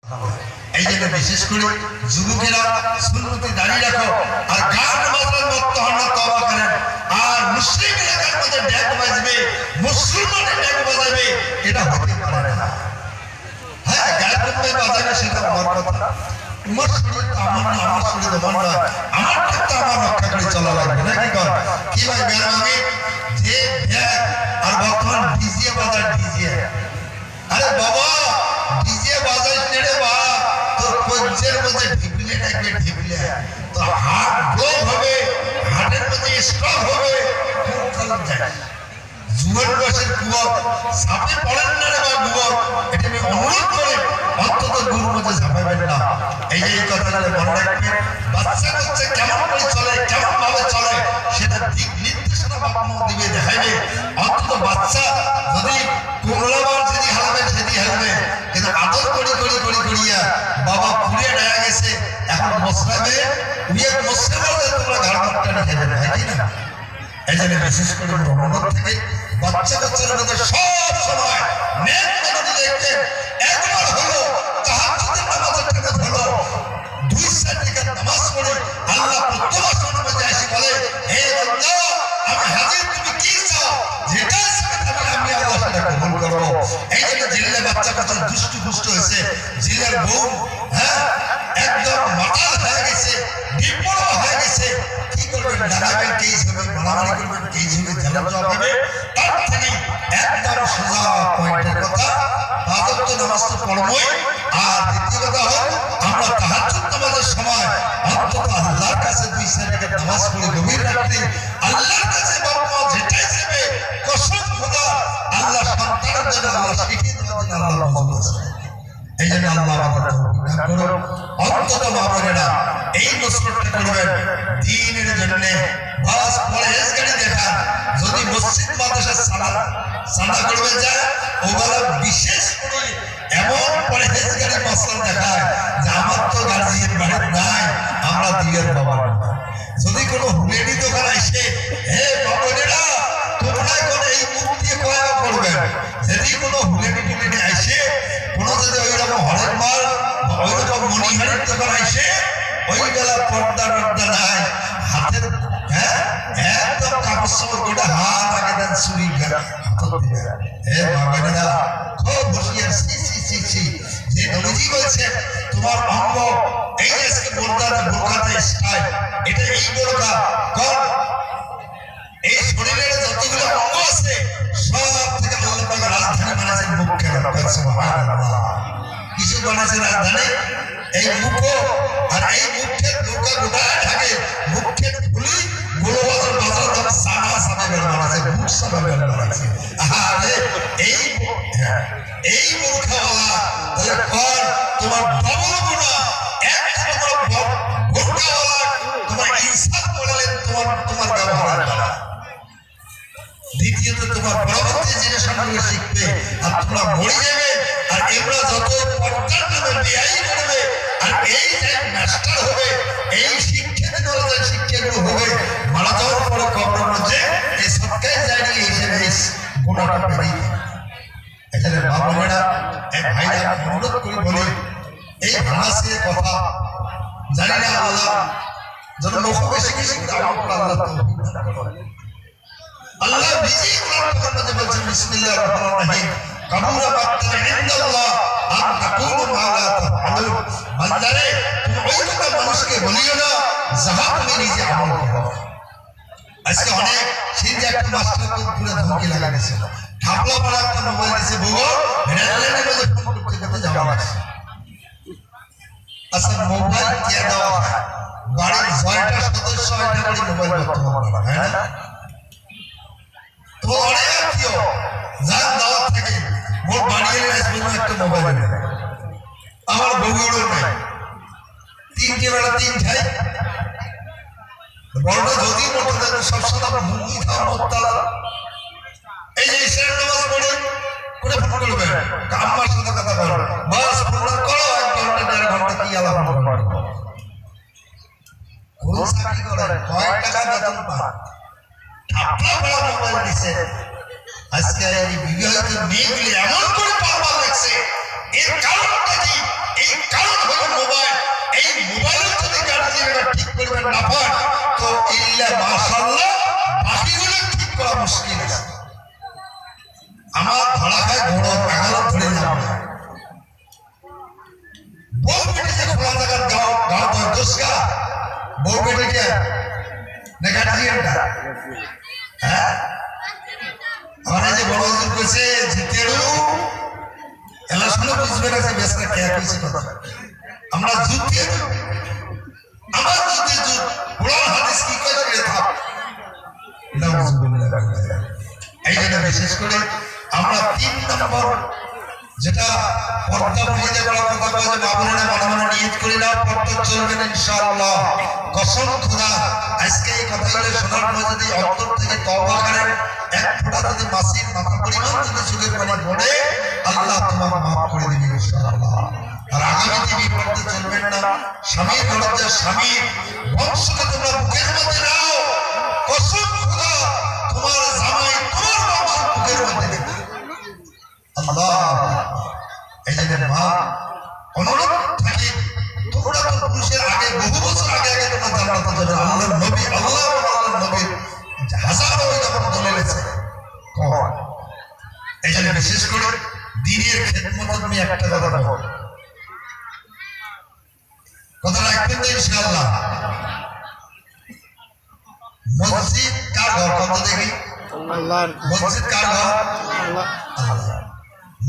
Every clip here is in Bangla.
এই জন্য বিশেষ করে যুবকেরা সুন্নতে দাঁড়িয়ে রাখো আর গান বাজনার মত হন না, তওবা করেন। আর মুসলিম এলাকার মধ্যে ড্যাক বাজবে, মুসলমানের ড্যাক বাজাবে, এটা হতে পারে না। হ্যাঁ, গান করতে বাজাবে সেটা আমার কথা, তোমার শরীর তো আমার না, আমার শরীর তোমার না, আমার ক্ষেত্রে আমার রক্ষা করে চলা লাগবে নাকি কর কি ভাই বেরমাগে যে ড্যাক আর বর্তমান ডিজে বাজার ডিজে। আরে বাবা ডিজে বাজার নেড়ে বা তোর কজ্জের মধ্যে ঢিপলে থাকবে, ঢিপলে তো হার্ট ব্লক হবে, হার্টের মধ্যে স্ট্রোক হবে, কোন কারণ যায় জুয়ার বয়সের যুবক সাপে পড়েন না রে বা যুবক, এটা আমি অনুরোধ করে অন্তত গুরুর মধ্যে ঝাঁপাবেন না। এই যে কথাগুলো মনে রাখবেন, বাচ্চা কাচ্চা কেমন করে চলে, কেমন ভাবে চলে সেটা দিক নির্দেশনা বাবা মা দিবে, দেখাইবে। অন্তত বাচ্চা যদি কোমলাবার যদি হারাবে সেটি হারবে, কিন্তু আদর করি করি করি করিয়া বাবা পুড়িয়ে দেয়া গেছে, এখন মশলাবে বিয়ে মশলা বলতে তোমরা ঘর মাঠটা খেয়ে যাবে, হয় কি না? এই জন্য বিশেষ করে অনুরোধ থেকে বাচ্চা কাচ্চার মধ্যে সব সময় নেক মেনে দেখবেন, একবার হলো তাহাজ্জুদের নামাজের টাইমে হলো 2 রাকাত নামাজ পড়ে আল্লাহ প্রত্যেকবার মধ্যে এসে বলে, হে বান্দা আমি হাজির, তুমি কি চাও, যেটা চাইবে আমি আল্লাহ সেটা কবুল করব। এই জন্য জিল্লে বাচ্চা কাচ্চা দুষ্টু দুষ্ট হয়েছে, জিল্লের বউ হ্যাঁ একদম মাতাল হয়ে গেছে, বিপদ হয়ে গেছে, কি করবেন, ডাকাবেন কেস হবে, মারামারি করবেন কেস হবে, জেলের জবাব দিবে। তার থেকে একদম সোজা পয়েন্টের কথা, পাঁচ ওয়াক্ত নামাজ তো পড়বই। আর দ্বিতীয় কথা হল আমরা তাহাজ্জুদ নামাজের সময় অন্তত আল্লাহর কাছে 2 রাকাত নামাজ পড়ে গভীর রাতে আল্লাহর কাছে বাবা যেটাই চাইবে, কসম খোদা আল্লাহ সন্তানের জন্য আল্লাহ শিখিয়ে দেওয়ার জন্য আল্লাহ মজবুত আছে। এই জন্য আল্লাহ আমাদের তৌফিক দান করুন। অন্তত মা বোনেরা এই নসরতটা করবেন দ্বীনের জন্য, বাস পরহেজগারি দেখান। যদি মসজিদ মাদ্রাসা সাদা করবে যায় ওগুলা বিশেষ করে এমন পরহেজগারি মসলা দেখায় যে আমার তো গার্জিয়ান বাড়ি নাই, আমরা দিয়ের বাবা। যদি কোনো হুলেনি দোকান আসে, হে বাবনেরা তোমরা কোন এই মুখ দিয়ে কয়া করবেন, যদি কোনো হুলেনি টুলেনি আসে, কোনো যদি ওইরকম হরের মাল ওইরকম মণিহারের দোকান আসে, ওই বেলা পর্দা টর্দা নাই, হাতের হ্যাঁ একদম কাপড় সাপড় করে হাত আগে দেন, চুরি হাত দিবে। হে বাবানেরা খুব বসিয়ে যে নবীজি বলছেন তোমার অঙ্গ এই আজকে বোরকাতে স্টাইল, এটা এই বোরকা কোন এই শরীরের যতগুলো অঙ্গ আছে সব থেকে আল্লাহ পাক রাজধানী বানাইছেন মুখকে। সুবহানাল্লাহ, কিছু বানাইছেন রাজধানী এই মুখ, আর এই মুখের বোরকা গোটা থাকে, মুখের খুলি গুলো বাজার বাজার দাম সানা সানা বের বানাইছে, মুখ সানা বের বানাইছে। আরে এই বোরকাওয়ালা তাহলে কোন তোমার ডবল গুনাহ, একটা বোরকাওয়ালা তোমার ইনসাফ করলেন তোমার ব্যবহার দ্বারা। দ্বিতীয়ত তোমার পরবর্তী জেনারেশনগুলো শিখবে আর তোমরা মরে যাবে, আর এগুলো যত পর্দার নামে বেআইন করবে আর এই টাইম মাস্টার হবে, এই শিক্ষাগুলো হবে, মারা যাওয়ার পরে কবরের মধ্যে এই সৎকার জায়গা হিসেবে গুণাটা বেরিয়ে যাবে। এখানে মা বোনেরা এক ভাইরা অনুরোধ করে বলি, এই ভাষার কথা জানি না আল্লাহ যেন লোক বেশি বেশি আল্লাহ আল্লাহ নিজেই কোরআনের মধ্যে বলছেন বিসমিল্লাহির রহমানির রহিম, কাবুরা মাকতান ইনদাল্লাহ আন তাকুলু মা লা তাফআলুন। বান্দারে তুমি ওই কথা মানুষকে বলিও না যাহা তুমি নিজে আমল করো। আজকে অনেক সিন্ধি একটা মাস্টারকে পুরো ধমকি লাগা দিয়েছে, ঢাপলা পড়া একটা মোবাইল দিয়েছে, বউ রেলের মধ্যে ফোন করতে করতে যাওয়া লাগছে। আচ্ছা মোবাইল কে দেওয়া হয়, বাড়ির 6টা সদস্য 6টা করে মোবাইল বর্তমান করা হয় না? তো অনেক আত্মীয় যার দাওয়াত থাকে মোট বাড়ি গেলে একটা মোবাইল নেবে, আমার বউগুলো নাই, 3টে বেলা 3 খাই, বড়টা যদি মোটে থাকে সবসময় মুখি খাওয়া মোত্তালা। এই যে ইশার নামাজ পড়ে করে ফোন করবে, আম্মার সাথে কথা বলবে, বাস ফোন করো 1 ঘন্টা 1.5 ঘন্টা কি আলাপ করবে। কোন চাকরি করেন, কয়েক টাকা বেতন পান, আপনার বড় মোবাইল দিচ্ছে। আজকে এই বিবাহিত মেয়েগুলি এমন করে পাওয়া লাগছে, এর কারণটা কি? এই না পান তো ইল্লা মাশাআল্লাহ বাকিগুলো ঠিক করা মুশকিল আছে। আমার ধরা খায় বড় পাগল ধরে যাবে বউ বেটিকে খোলা জায়গার গাও গাও তো দোষকা বউ বেটিকে না গার্জিয়ানটা হ্যাঁ আমার যে বড় হুজুর কইছে জিতেরু এলা শুনে বুঝবে না যে বেসরা কে কইছে কথা আমরা যুদ্ধে আমার যুদ্ধে যুদ্ধ কোরআন হাদিস কি কয় করে থাক নাউজুবিল্লাহ এই জন্য বিশেষ করে আমরা 3 নম্বর যেটা পর্দা বুঝে করার কথা কয় যে বাবুরা মনে মনে নিয়ত করি না পর্দা চলবে না ইনশাআল্লাহ কসম খোদা আজকে এই কথাগুলো শোনার পর যদি অন্তর থেকে তওবা করেন এক ফোঁটা যদি মাসির মাথা পরিমাণ যদি চোখের পানি পড়ে আল্লাহ তোমাকে মাফ করে দিবেন ইনশাআল্লাহ। আর আগামী দিনে পর্দা চলবেন না স্বামীর দরজা স্বামীর বংশকে তোমরা বুকের মধ্যে নাও কসম খোদা তোমার জামাই তোমার বংশ বুকের মধ্যে নেবে আল্লাহ। এই জন্য মা অনুরোধ থাকে তোমরা তো পুরুষের আগে বহু বছর আগে আগে তোমরা জান্নাতে যাবে আল্লাহর নবী আল্লাহর নবীর হাজারো যখন দলেছে কর। এই জন্য বিশেষ করে দ্বীনের খেদমত তুমি একটা কথা বলো কথা রাখবেন তো ইনশাআল্লাহ। মসজিদ কার ঘর কত দেখি আল্লাহর মসজিদ কার ঘর আল্লাহ আল্লাহ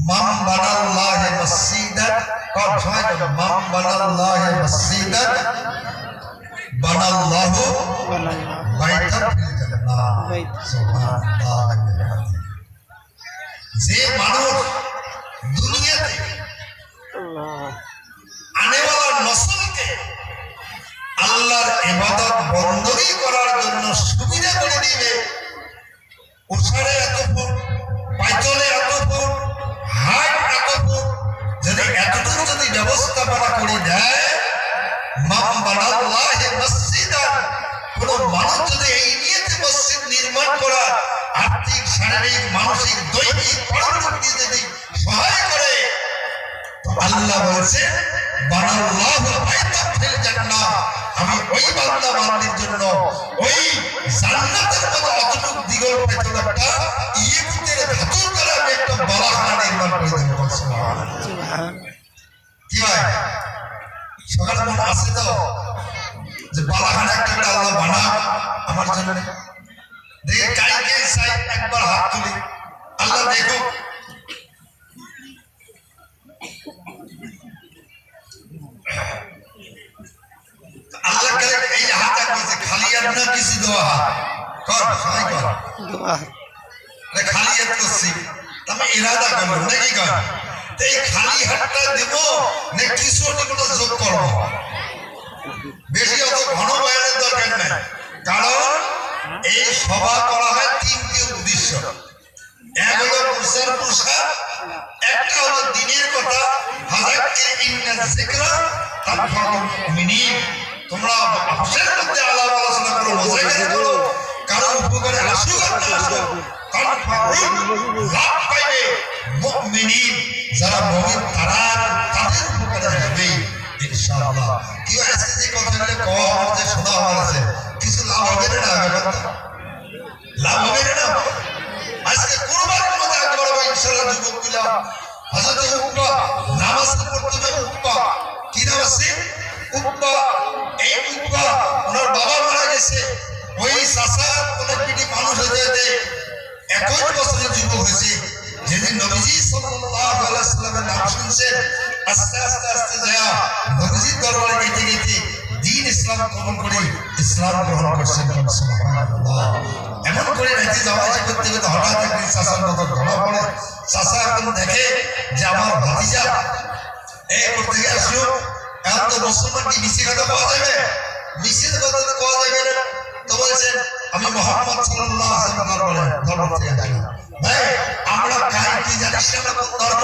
মান বানাল্লাহ মসজিদান কম সময় মান বানাল্লাহ মসজিদান বানাল্লাহু বাইতান ফিল জান্নাহ সুবহানাল্লাহ। যে মানুষ দুনিয়াতে আনেওয়ালা নসলকে আল্লাহর ইবাদত বন্দী করার জন্য সুবিধা করে দিবে উসারে এত ফুট পাইতলে এত ফুট হাট এত ফুট যদি এতটুকু যদি ব্যবস্থাপনা করে দেয় মাম বানাল্লাহ মসজিদান কোন মানুষ যদি এই নিয়তে মসজিদ নির্মাণ করা আর্থিক শারীরিক মানসিক দৈহিক পরবর্তী যদি সহায় করে তো আল্লাহ বলেছেন বানাল্লাহু বাইতান ফিল জান্নাহ আমি ওই বান্দা বান্দির জন্য ওই জান্নাতের মতো অতটুকু দিগল পেছনটা ইয়েকুতের ভেতর করে আমি একটা বালাখানা নির্মাণ করে দেব সুবহানাল্লাহ। কি ভাই সকালে মনে আছে তো যে বালাখানা একটা আল্লাহ বানা আমার জন্য দেখে কাইকে চাই একবার হাত তুলি আল্লাহ দেখো আল্লাহ কে এই হাত আছে খালি আর না কিছু দেওয়া কর সবাই কর দোয়া রে খালি হাত করছি তুমি ইরাদা করো নাকি কর এই খালি হাতটা দেব না কিছু একটা যোগ করব বেশি অত ঘন বয়ানের দরকার নাই কারণ এই সভা করা হয় 3টি উদ্দেশ্য এক হলো প্রচার প্রসার একটা হলো দ্বীনের কথা ফাযাক্কির ইন্না যিকরা তানফাউল মুমিনিন তোমরা মানুষের মধ্যে আলাপ আলোচনা করো বোঝাই করো কারণ উপকারে আসুক আর না আসুক লাভ পাইবে মুমিনিন যারা মুমিন তারা তাদের উপকারে আসবে ইনশাআল্লাহ। কি আজকে যে কথাগুলো কওয়া হচ্ছে শোনা হচ্ছে কিছু লাভ হবে না লাভ হবে না আজকে কুরবানির মধ্যে একবার ইনশাআল্লাহ যুবকগুলা হযরত উকবা নামাজ পড়তে যাবে উকবা কি নাম আছে উকবা এই উকবা ওনার বাবা মারা গেছে ওই চাচা অনেক পিটি মানুষ হয়ে যেতে 21 বছরের যুবক হয়েছে যেদিন নবীজি সাল্লাল্লাহু আলাইহি ওয়াসাল্লামের নাম শুনছেন আস্তে আস্তে আস্তে যায় নবীজির দরবারে গেতে গেতে দ্বীন ইসলাম কবুল করে ইসলাম গ্রহণ করছেন সুবহানাল্লাহ। এমন করে রাতে যাওয়া করতে করতে হঠাৎ একদিন চাচার নজর ধরা পড়ে চাচা এখন দেখে যে আমার ভাতিজা এই করতে গিয়ে আসলো এখন তো মুসলমান কি মিছিল কথা পাওয়া যাবে মিছিল কথা তো পাওয়া যাবে না তো বলছেন আমি মুহাম্মদ সাল্লাল্লাহু আলাইহি ওয়াসাল্লামের ধর্ম থেকে আসি ভাই আমরা কাই কি জানিস না কোন ধর্ম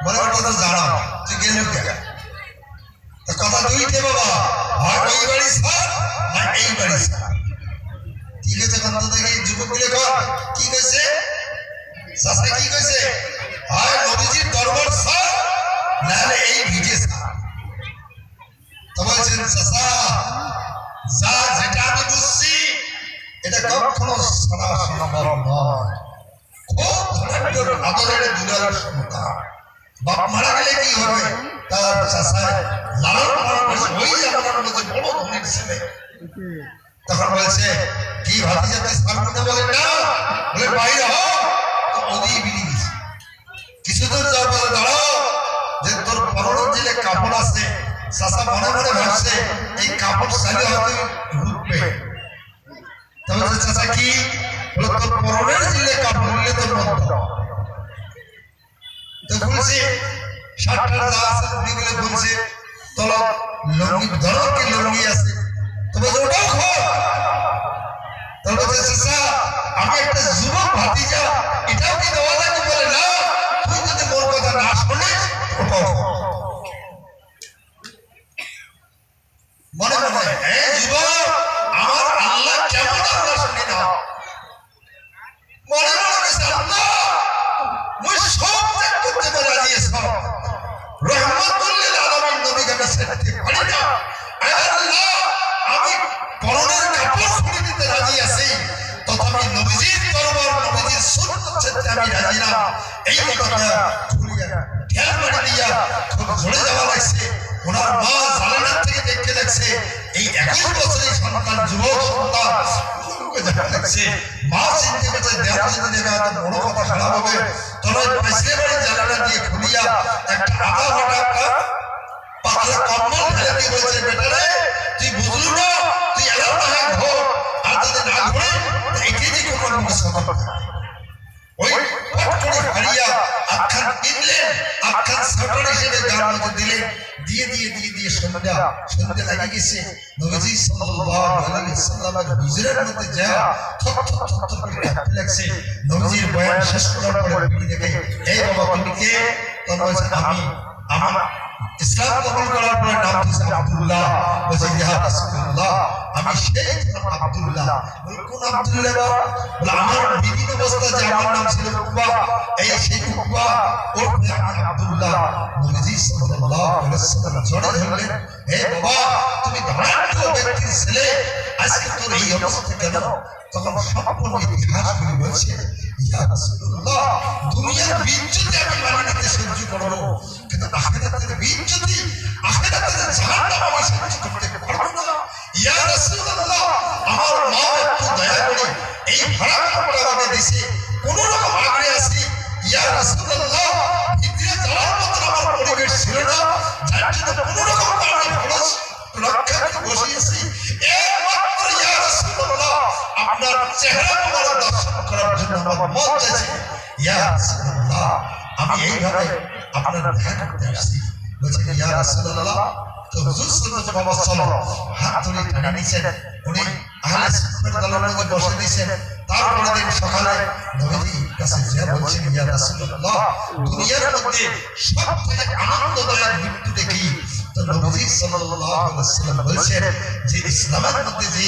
বলে ওটা তো জানা তুই গেলি কেন তো কথা দুইতে বাবা হয় ওই বাড়ি স্যার না এই বাড়ি স্যার ঠিক আছে কথা দেখি যুবকগুলো কর কি কইছে চাচা কি কইছে হয় নবীজির দরবার স্যার নাহলে এই ভিজে স্যার তো বলছেন চাচা যা যেটা আমি বুঝছি এটা কখনো সারা সম্ভব নয়। খুব ধৈর্যের আদরের দুলার সন্তান, বাপ মারা গেলে কি হবে, তার চাচায় লালন পালন করে ওই জামানার মধ্যে বড় ধনীর ছেলে। তখন বলছে কি ভাতিজাতে সামনে বলে না, বলে বাইরে হও, তো ওদিকে বেরিয়ে গেছে। কিছুদূর যাওয়ার পরে দাঁড়াও, যে তোর পরনের যে কাপড় আছে, চাচা মনে মনে ভাবছে এই কাপড় চাইলে হয়তো রুখবে। তবে চাচা কি বলে, তোর পরনের যে কাপড় নিলে তোর মত তো বলছে শার্টটা যা আছে ওইগুলো বলছে তোর লঙ্গি ধরো কি লঙ্গি আছে, তবে ওটাও খো। তবে চাচা আমি একটা যুবক ভাতিজা, এটাও কি দেওয়া লাগে? বলে না, তুই যদি মোর কথা না শুনিস ওটাও মনে মনে এই যুবক আমার আল্লাহ কেমন আল্লাহ শুনি না, মনে মনে গেছে আল্লাহ মুই সব ত্যাগ করতে রাজি আছি, রহমাতুল্লিল আলামিন নবীকে আমি ছেড়ে পারি না। আল্লাহ আমি পরনের কাপড় ছুড়ে দিতে রাজি আছি, তথাপি নবীজির দরবার নবীজির সুন্নাত ছেড়ে আমি রাজি না। এই কথা ছুড়িয়া ঢেল মারি দিয়া খুব ঝরে যাওয়া লাগছে। ওনার মা জানালার থেকে দেখতে লাগছে এই 21 বছরের সন্তান, যুবক সন্তান লাগছে। মা চিন্তা করছে দেড় যদি নেবে বড় কথা খারাপ হবে, তবে পাইছে বাড়ি জানালা দিয়ে খুলিয়া একটা আধা ঘন্টা একটা পাতলা কম্বল ফেলে দিয়ে বলছে, বেটারে তুই বুঝলু না, তুই এলাম না হয় ঘর, আর যদি না ঘরে এটি যে কোনো মুখে সতর্ক। ওই পট করে হারিয়া আখ্যান কিনলেন, আখ্যান সাউটার হিসেবে গান মধ্যে দিলেন, দিয়ে দিয়ে দিয়ে দিয়ে সন্ধ্যা লাগে গেছে। নবীজি সাল্লাল্লাহু আলাইহি ওয়াসাল্লামের হুজুরের মধ্যে যা থপ থপ থপ থপ করে কাঁপতে লাগছে। নবীজির বয়ান শেষ করার পরে তিনি দেখে, এই বাবা তুমি কে? তখন বলছে আমি আমার ইসলাম কবুল করার পরে নাম দিয়েছে আব্দুল্লাহ। বলছে ইয়া রাসূলুল্লাহ আমি সেই আব্দুল্লাহ। বলে কোন আব্দুল্লাহ? বলে আমার বিবির অবস্থা যে আমার নাম ছিল উকবা, এই সেই উকবা ওর আমি আব্দুল্লাহ। নবীজি সাল্লাল্লাহু আলাইহি ওয়াসাল্লাম জড়ে ধরলেন, হে বাবা তুমি ধনাঢ্য ব্যক্তির ছেলে, আজকে তোর এই অবস্থা কেন? তখন সম্পূর্ণ ইতিহাস বলে বলছে, ইয়া রাসূলুল্লাহ দুনিয়ার বিচ্যুতি আমি মানি নিতে সহ্য করব, কিন্তু আখিরাতের বিচ্যুতি, আখিরাতের জাহান্নাম আমি সহ্য করতে পারবো না। ইয়া রাসূলুল্লাহ আমার মা একটু দয়া করে এই ভাড়া কাপড় আমাকে দিছে, কোন রকম আগ্রে আছি। ইয়া রাসূলুল্লাহ ভিতরে যাওয়ার মতো আমার পরিবেশ ছিল না, যার জন্য কোন রকম কারণে খরচ রক্ষা করে বসিয়েছি। একমাত্র ইয়া রাসূলুল্লাহ আপনার চেহারা মোবারক দর্শন করার জন্য আমার মন চাইছে। ইয়া রাসূলুল্লাহ আমি এইভাবে আপনার দেখা করতে আসছি। বলছেন ইয়া রাসূলুল্লাহ, তো হুজুর সাল্লাল্লাহু আলাইহি ওয়াসাল্লাম হাত ধরে টেনে নিয়েছেন, উনি আহলে সুন্নাত দলের মধ্যে বসে দিয়েছেন। তারপরে দিন সকালে নবীজির কাছে যে বলছেন, ইয়া রাসূলুল্লাহ দুনিয়ার মধ্যে সবথেকে আনন্দদায়ক মৃত্যুটা কি? তো নবীজি সাল্লাল্লাহু আলাইহি ওয়াসাল্লাম বলছেন যে ইসলামের মধ্যে যে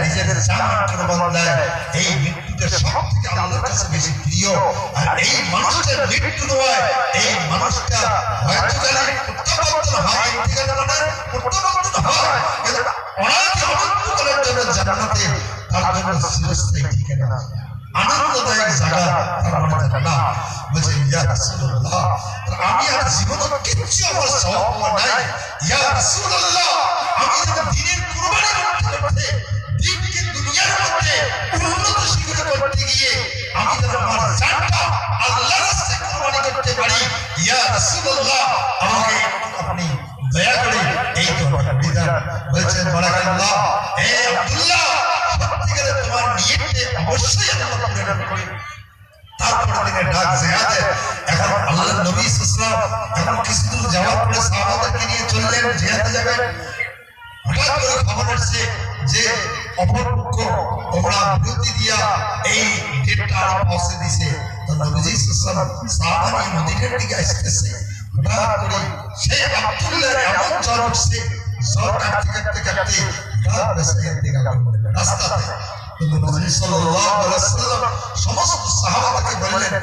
নিজের জান কুরবান দেয়, এই মৃত্যুটা সবথেকে আল্লাহর কাছে বেশি প্রিয়। আর এই মানুষটার মৃত্যু নয়, এই মানুষটা হয়তো জানেন প্রত্যাবর্তন হয়, ইন্তিকাল মানে প্রত্যাবর্তন হয়, কিন্তু অনাদি অনন্তকালের জন্য জান্নাতে তার জন্য চিরস্থায়ী ঠিকানা, আনন্দদায়ক জায়গা তার মানে জান্নাত। বলছে ইয়া রাসূলুল্লাহ আমি আর জীবনে কিচ্ছু আমার সওয়াব নাই। ইয়া রাসূলুল্লাহ আমি যখন দ্বীনের কুরবানি করতে করতে দ্বীনকে দুনিয়ার মধ্যে উন্নত শিখতে করতে গিয়ে আমি যেন আমার জানটা আল্লাহর রাস্তায় কুরবানি করতে পারি। ইয়া রাসূলুল্লাহ আমাকে আপনি দয়া করে এই দোয়াটা বিধান। বলছেন বারাকাল্লাহ, হে আব্দুল্লাহ সত্যিকারে তোমার নিয়তে অবশ্যই আল্লাহ পূরণ করবে। তারপরে থেকে ডাক জিয়াদে এখন আল্লাহর নবী সাল্লাল্লাহু আলাইহি ওয়াসাল্লাম এখন কিছু দূর যাওয়ার পরে সাহাবাদেরকে নিয়ে চললেন জিয়াদে যাবেন। হঠাৎ করে খবর আসছে যে অপরপক্ষ ওমরা বিরতি দিয়া এই ডেটটা আর পৌঁছে দিয়েছে। তো নবীজি সাল্লাল্লাহু আলাইহি ওয়াসাল্লাম সাহাবা নিয়ে মদিনার দিকে আসতেছে। হঠাৎ করে সেই আব্দুল্লাহর এমন জ্বর উঠছে, জ্বর কাটতে কাটতে কাটতে রাত বেসাইয়ের দিকে রাস্তাতে। নবী সাল্লাল্লাহু আলাইহি ওয়াসাল্লাম সমস্ত সাহাবাকে বললেন,